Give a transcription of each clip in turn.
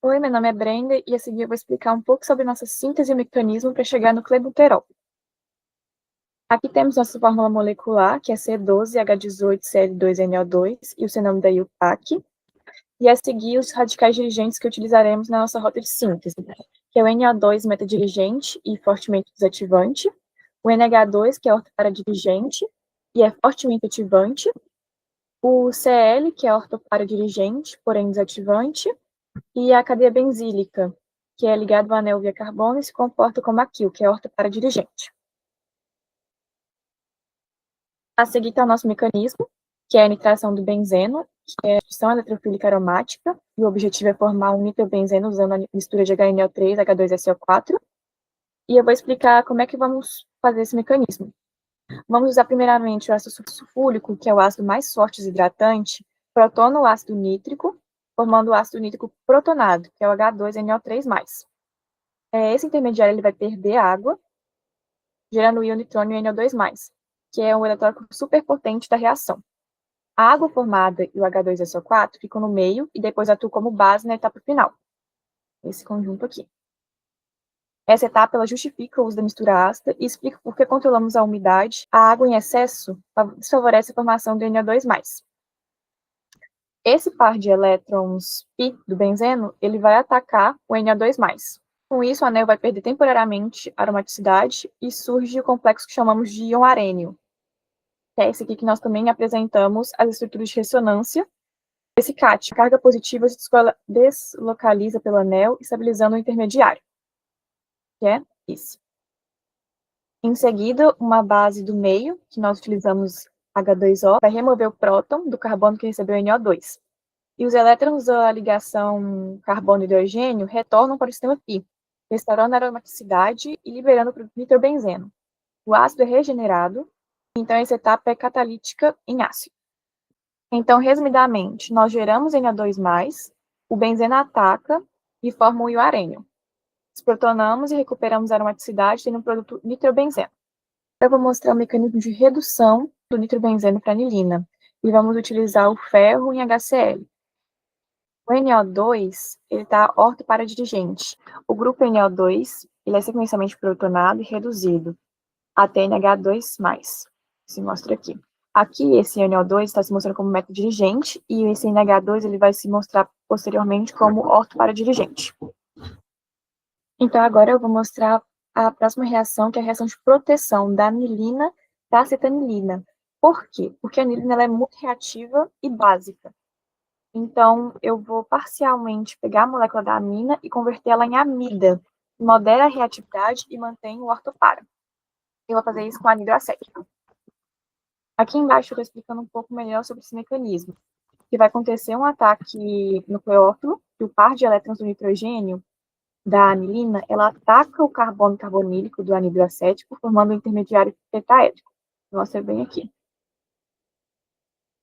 Oi, meu nome é Brenda e a seguir eu vou explicar um pouco sobre nossa síntese e o mecanismo para chegar no clenbuterol. Aqui temos nossa fórmula molecular, que é C12H18Cl2NO2, e o seu nome daí o PAC. E a seguir os radicais dirigentes que utilizaremos na nossa rota de síntese, que é o NO2 metadirigente e fortemente desativante, o NH2, que é ortoparadirigente e é fortemente ativante, o Cl, que é ortoparadirigente, porém desativante, e a cadeia benzílica, que é ligado ao anel via carbono e se comporta como aquilo, que é ortoparadirigente. A seguir está o nosso mecanismo, que é a nitração do benzeno, que é a adição eletrofílica aromática, e o objetivo é formar um nitrobenzeno usando a mistura de HNO3, H2SO4. E eu vou explicar como é que vamos fazer esse mecanismo. Vamos usar primeiramente o ácido sulfúrico, que é o ácido mais forte desidratante, protona o ácido nítrico, formando o ácido nítrico protonado, que é o H2NO3+. Esse intermediário ele vai perder água, gerando o íon nitrônio NO2+, que é um eletrólico superpotente da reação. A água formada e o H2SO4 ficam no meio e depois atuam como base na etapa final. Esse conjunto aqui. Essa etapa ela justifica o uso da mistura ácida e explica por que controlamos a umidade. A água em excesso desfavorece a formação do NO2+. Esse par de elétrons π do benzeno, ele vai atacar o NO2+. Com isso, o anel vai perder temporariamente a aromaticidade e surge o complexo que chamamos de íon arênio, que é esse aqui que nós também apresentamos as estruturas de ressonância desse cátion. A carga positiva se deslocaliza pelo anel, estabilizando o intermediário, que é isso. Em seguida, uma base do meio, que nós utilizamos H2O, vai remover o próton do carbono que recebeu NO2. E os elétrons da ligação carbono-hidrogênio retornam para o sistema π, restaurando a aromaticidade e liberando o nitrobenzeno. O ácido é regenerado, então essa etapa é catalítica em ácido. Então, resumidamente, nós geramos NO2+, o benzeno ataca e forma o íon arênio. Desprotonamos e recuperamos a aromaticidade, tendo um produto nitrobenzeno. Eu vou mostrar o mecanismo de redução do nitrobenzeno para anilina. E vamos utilizar o ferro em HCl. O NO2, ele está ortoparadirigente. O grupo NO2, ele é sequencialmente protonado e reduzido até NH2+. Se mostra aqui. Aqui, esse NO2 está se mostrando como método dirigente e esse NH2 ele vai se mostrar posteriormente como ortoparadirigente. Então, agora eu vou mostrar a próxima reação, que é a reação de proteção da anilina da acetanilina. Por quê? Porque a anilina ela é muito reativa e básica. Então, eu vou parcialmente pegar a molécula da amina e converter ela em amida, que modera a reatividade e mantém o ortopara. Eu vou fazer isso com anidro acético. Aqui embaixo eu estou explicando um pouco melhor sobre esse mecanismo, que vai acontecer um ataque nucleófilo, que o par de elétrons do nitrogênio da anilina, ela ataca o carbono carbonílico do anidro acético, formando um intermediário tetraédrico. Mostra bem aqui.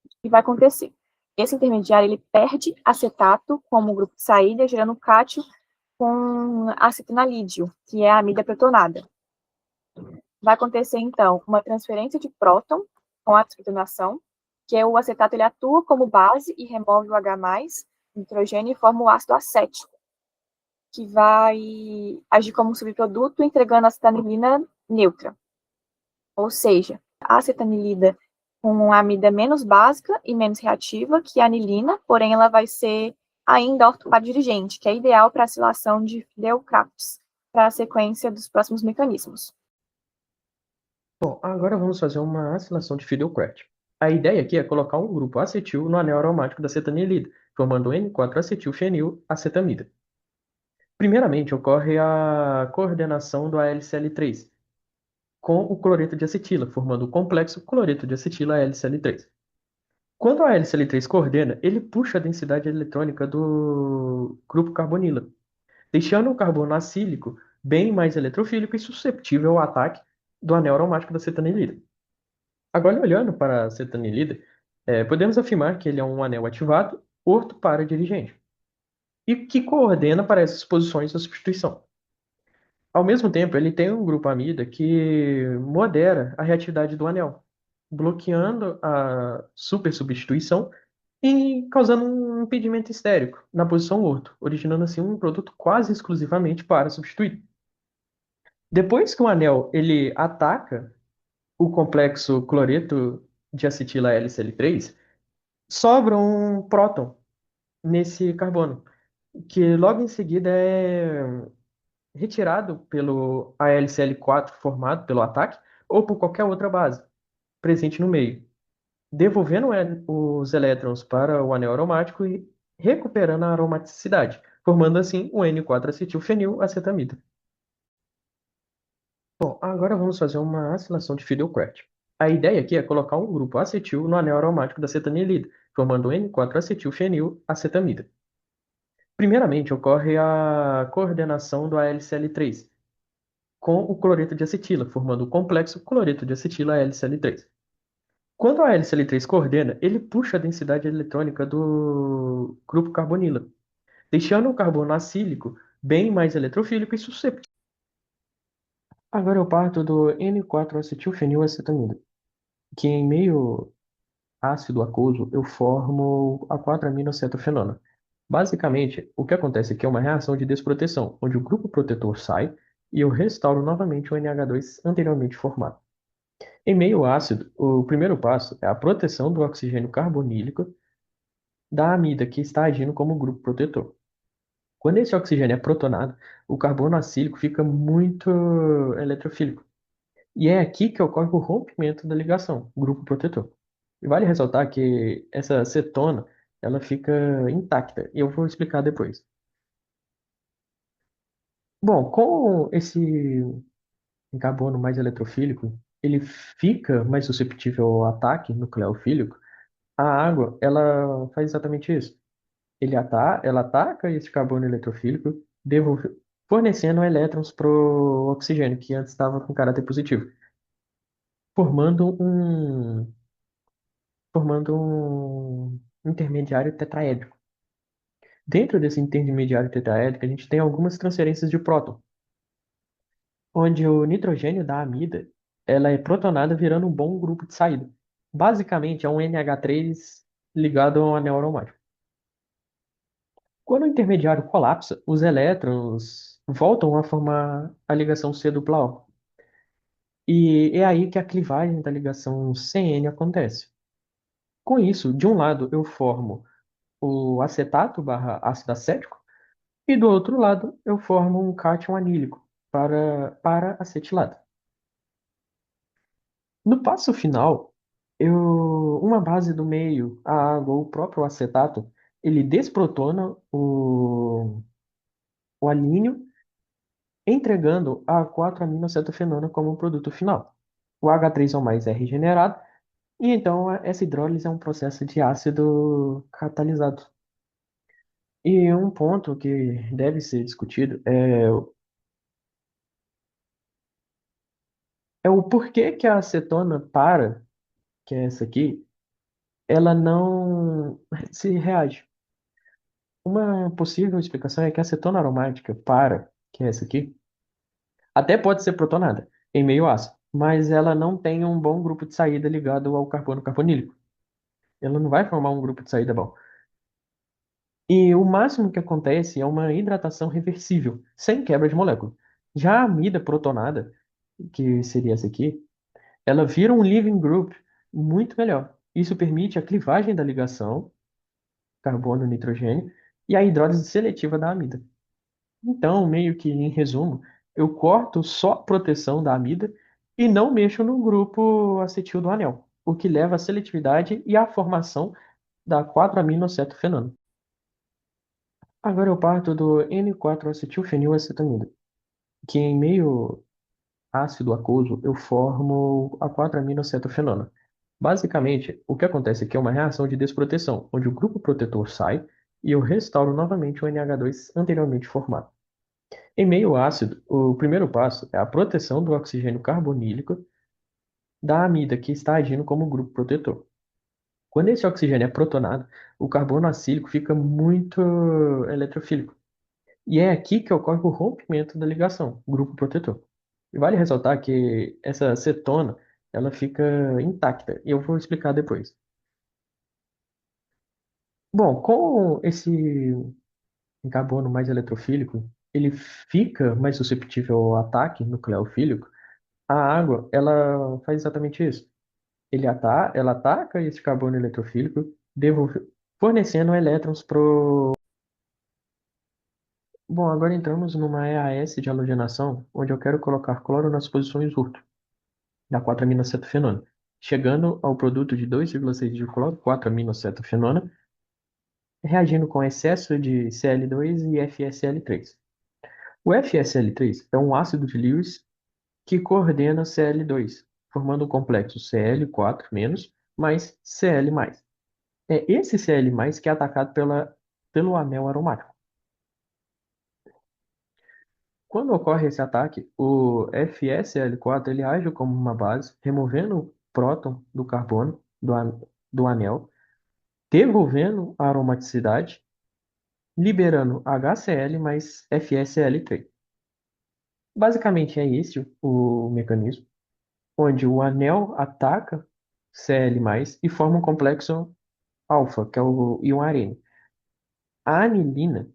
O que vai acontecer? Esse intermediário ele perde acetato como grupo de saída, gerando cátion com acetanalídeo, que é a amida protonada. Vai acontecer, então, uma transferência de próton com a desprotonação, que é o acetato ele atua como base e remove o H+, nitrogênio, e forma o ácido acético, que vai agir como subproduto, entregando a acetanilina neutra. Ou seja, a acetanilida com uma amida menos básica e menos reativa que a anilina, porém ela vai ser ainda ortoparadirigente, que é ideal para a acilação de Fidel-Crafts, para a sequência dos próximos mecanismos. Bom, agora vamos fazer uma acilação de Fidelcraft. A ideia aqui é colocar um grupo acetil no anel aromático da acetanilida, formando N4-acetilfenil-acetamida. Primeiramente, ocorre a coordenação do AlCl3 com o cloreto de acetila, formando o complexo cloreto de acetila AlCl3. Quando a AlCl3 coordena, ele puxa a densidade eletrônica do grupo carbonila, deixando o carbono acílico bem mais eletrofílico e susceptível ao ataque do anel aromático da acetanilida. Agora, olhando para a acetanilida, podemos afirmar que ele é um anel ativado ortoparadirigente e que coordena para essas posições da substituição. Ao mesmo tempo, ele tem um grupo amida que modera a reatividade do anel, bloqueando a supersubstituição e causando um um impedimento estérico na posição orto, originando assim um produto quase exclusivamente para substituir. Depois que o anel ele ataca o complexo cloreto de acetila LCl3, sobra um próton nesse carbono, que logo em seguida é retirado pelo AlCl4 formado pelo ataque ou por qualquer outra base presente no meio, devolvendo os elétrons para o anel aromático e recuperando a aromaticidade, formando assim o N4-acetilfenil-acetamida. Bom, agora vamos fazer uma acilação de Fidelkrat. A ideia aqui é colocar um grupo acetil no anel aromático da cetanilida, formando o N4-acetilfenil-acetamida. Primeiramente, ocorre a coordenação do AlCl3 com o cloreto de acetila, formando o complexo cloreto de acetila LCl3. Quando a LCl3 coordena, ele puxa a densidade eletrônica do grupo carbonila, deixando o carbono acílico bem mais eletrofílico e susceptível. Agora eu parto do N4-acetilfenilacetamida, que em meio ácido aquoso eu formo a 4-aminocetofenona. Basicamente, o que acontece aqui é uma reação de desproteção, onde o grupo protetor sai e eu restauro novamente o NH2 anteriormente formado. Em meio ácido, o primeiro passo é a proteção do oxigênio carbonílico da amida, que está agindo como grupo protetor. Quando esse oxigênio é protonado, o carbono acílico fica muito eletrofílico. E é aqui que ocorre o rompimento da ligação, grupo protetor. E vale ressaltar que essa cetona, ela fica intacta, e eu vou explicar depois. Bom, com esse carbono mais eletrofílico, ele fica mais susceptível ao ataque nucleofílico. A água, ela faz exatamente isso. Ela ataca esse carbono eletrofílico, fornecendo elétrons para o oxigênio, que antes estava com caráter positivo, formando um, formando um intermediário tetraédrico. Dentro desse intermediário tetraédrico, a gente tem algumas transferências de próton, onde o nitrogênio da amida ela é protonada virando um bom grupo de saída. Basicamente, é um NH3 ligado a um anel aromático. Quando o intermediário colapsa, os elétrons voltam a formar a ligação C dupla O. E é aí que a clivagem da ligação CN acontece. Com isso, de um lado eu formo o acetato barra ácido acético e do outro lado eu formo um cátion anílico para acetilado. No passo final, uma base do meio, a água ou o próprio acetato, ele desprotona o alíneo entregando a 4-aminocetofenona como um produto final. O H3O+ é regenerado e então essa hidrólise é um processo de ácido catalisado. E um ponto que deve ser discutido é o porquê que a acetona para, que é essa aqui, ela não se reage. Uma possível explicação é que a acetona aromática para, que é essa aqui, até pode ser protonada em meio ácido, mas ela não tem um bom grupo de saída ligado ao carbono carbonílico. Ela não vai formar um grupo de saída bom. E o máximo que acontece é uma hidratação reversível, sem quebra de molécula. Já a amida protonada, que seria essa aqui, ela vira um leaving group muito melhor. Isso permite a clivagem da ligação carbono-nitrogênio e a hidrólise seletiva da amida. Então, meio que em resumo, eu corto só a proteção da amida e não mexo no grupo acetil do anel, o que leva à seletividade e à formação da 4-aminocetofenona. Agora eu parto do N4-acetilfenilacetamida, que em meio ácido aquoso eu formo a 4-aminocetofenona. Basicamente, o que acontece aqui é uma reação de desproteção, onde o grupo protetor sai e eu restauro novamente o NH2 anteriormente formado. Em meio ácido, o primeiro passo é a proteção do oxigênio carbonílico da amida, que está agindo como grupo protetor. Quando esse oxigênio é protonado, o carbono acílico fica muito eletrofílico. E é aqui que ocorre o rompimento da ligação, grupo protetor. E vale ressaltar que essa cetona, ela fica intacta, e eu vou explicar depois. Bom, com esse carbono mais eletrofílico, ele fica mais susceptível ao ataque nucleofílico. A água, ela faz exatamente isso. Ela ataca esse carbono eletrofílico, fornecendo elétrons pro. Bom, agora entramos numa EAS de halogenação, onde eu quero colocar cloro nas posições urto, da 4-aminocetofenona, chegando ao produto de 2,6 de cloro, 4-aminocetofenona, reagindo com excesso de Cl2 e FSL3. O FSL3 é um ácido de Lewis que coordena Cl2, formando o complexo Cl4- mais Cl+. É esse Cl+, que é atacado pelo anel aromático. Quando ocorre esse ataque, o FSL4 ele age como uma base, removendo o próton do carbono do anel, devolvendo a aromaticidade, liberando HCl mais FSL3. Basicamente é esse o mecanismo, onde o anel ataca Cl+, e forma um complexo alfa, que é o íon arênio. A anilina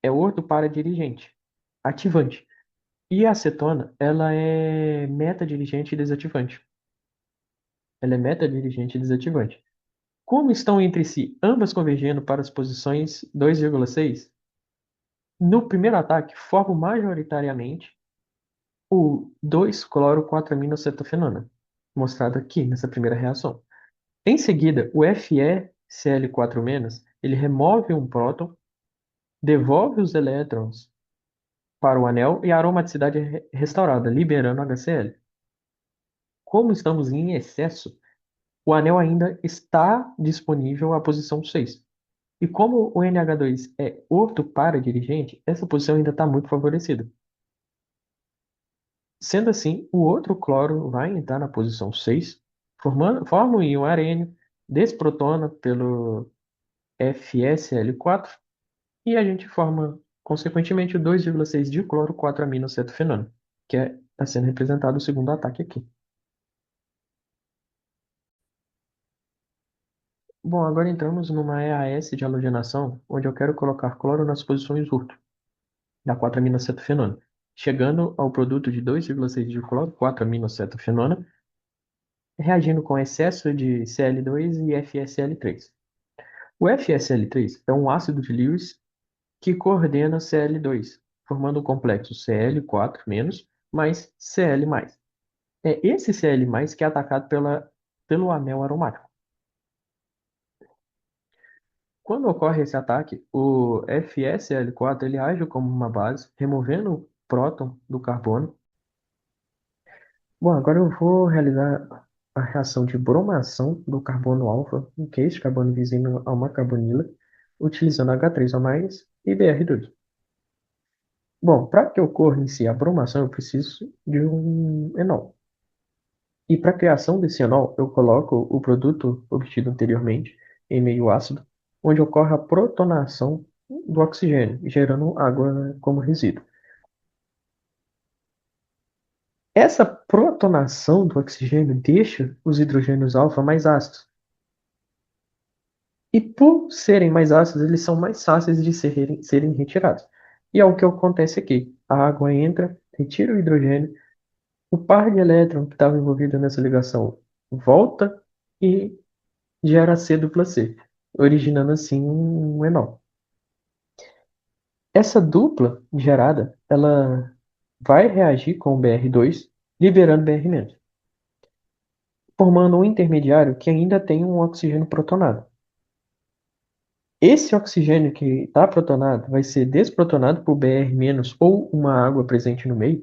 é outro para-dirigente, ativante. E a acetona, ela é meta-dirigente e desativante. Ela é meta-dirigente e desativante. Como estão entre si, ambas convergendo para as posições 2,6, no primeiro ataque formam majoritariamente o 2-cloro-4-aminocetofenona, mostrado aqui nessa primeira reação. Em seguida, o FeCl4-, ele remove um próton, devolve os elétrons para o anel e a aromaticidade é restaurada, liberando HCl. Como estamos em excesso, o anel ainda está disponível à posição 6. E como o NH2 é orto-para-dirigente, essa posição ainda está muito favorecida. Sendo assim, o outro cloro vai entrar na posição 6, forma um íon arênio, desprotona pelo FeSL4 e a gente forma, consequentemente, o 2,6 dicloro 4-aminocetofenona, que está sendo representado o segundo ataque aqui. Bom, agora entramos numa EAS de halogenação, onde eu quero colocar cloro nas posições urto, da 4-aminocetofenona, chegando ao produto de 2,6 de cloro, 4-aminocetofenona, reagindo com excesso de Cl2 e FSL3. O FSL3 é um ácido de Lewis que coordena Cl2, formando o complexo Cl4- mais Cl+. É esse Cl+, que é atacado pelo anel aromático. Quando ocorre esse ataque, o FeSl4 ele age como uma base, removendo o próton do carbono. Bom, agora eu vou realizar a reação de bromação do carbono alfa, que é este carbono visível a uma carbonila, utilizando H3O+, e Br2. Bom, para que ocorra em si a bromação, eu preciso de um enol. E para a criação desse enol, eu coloco o produto obtido anteriormente em meio ácido, onde ocorre a protonação do oxigênio, gerando água como resíduo. Essa protonação do oxigênio deixa os hidrogênios alfa mais ácidos. E por serem mais ácidos, eles são mais fáceis de serem retirados. E é o que acontece aqui. A água entra, retira o hidrogênio, o par de elétron que estava envolvido nessa ligação volta e gera C dupla C, originando assim um enol. Essa dupla gerada, ela vai reagir com o Br2, liberando Br-, formando um intermediário que ainda tem um oxigênio protonado. Esse oxigênio que está protonado vai ser desprotonado por Br- ou uma água presente no meio,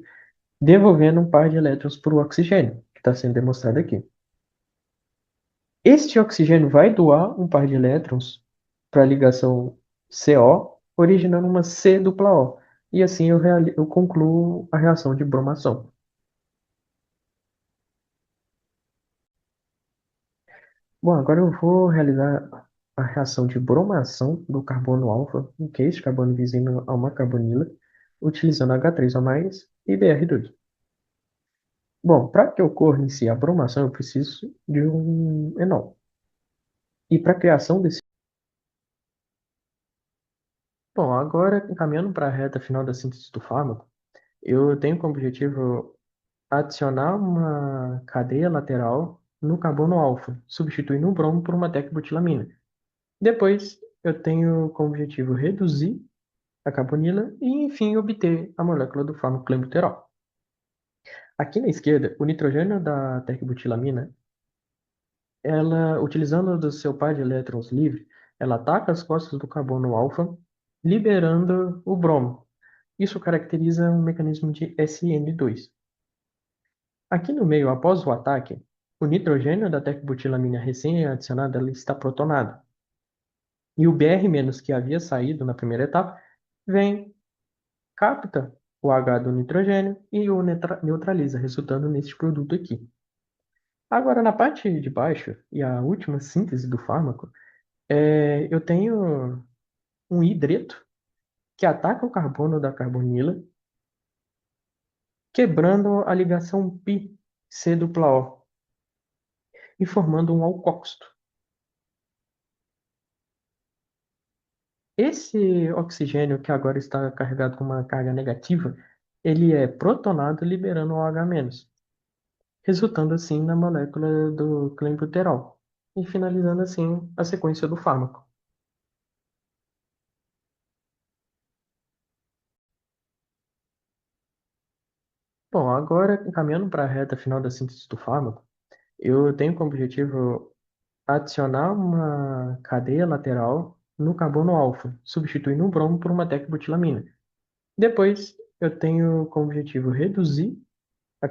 devolvendo um par de elétrons para o oxigênio, que está sendo demonstrado aqui. Este oxigênio vai doar um par de elétrons para a ligação CO, originando uma C dupla O. E assim eu concluo a reação de bromação. Bom, agora eu vou realizar a reação de bromação do carbono alfa, que é este carbono visível a uma carbonila, utilizando H3O+, e Br2. Bom, para que ocorra em si a bromação, eu preciso de um enol. E para a criação desse Bom, agora, caminhando para a reta final da síntese do fármaco, eu tenho como objetivo adicionar uma cadeia lateral no carbono alfa, substituindo o bromo por uma tecbutilamina. Depois, eu tenho como objetivo reduzir a carbonila e, enfim, obter a molécula do fármaco clenbuterol. Aqui na esquerda, o nitrogênio da tecbutilamina, ela, utilizando do seu par de elétrons livre, ela ataca as costas do carbono alfa, liberando o bromo. Isso caracteriza um mecanismo de SN2. Aqui no meio, após o ataque, o nitrogênio da tecbutilamina recém-adicionada ela está protonado. E o Br- que havia saído na primeira etapa, vem, capta o H do nitrogênio e o neutraliza, resultando neste produto aqui. Agora, na parte de baixo, e a última síntese do fármaco, eu tenho um hidreto que ataca o carbono da carbonila, quebrando a ligação pi-C dupla O e formando um alcóxido. Esse oxigênio que agora está carregado com uma carga negativa, ele é protonado liberando o OH-, resultando assim na molécula do clenbuterol e finalizando assim a sequência do fármaco. Bom, agora caminhando para a reta final da síntese do fármaco, eu tenho como objetivo adicionar uma cadeia lateral no carbono alfa, substituindo o bromo por uma tecbutilamina. Depois, eu tenho como objetivo reduzir a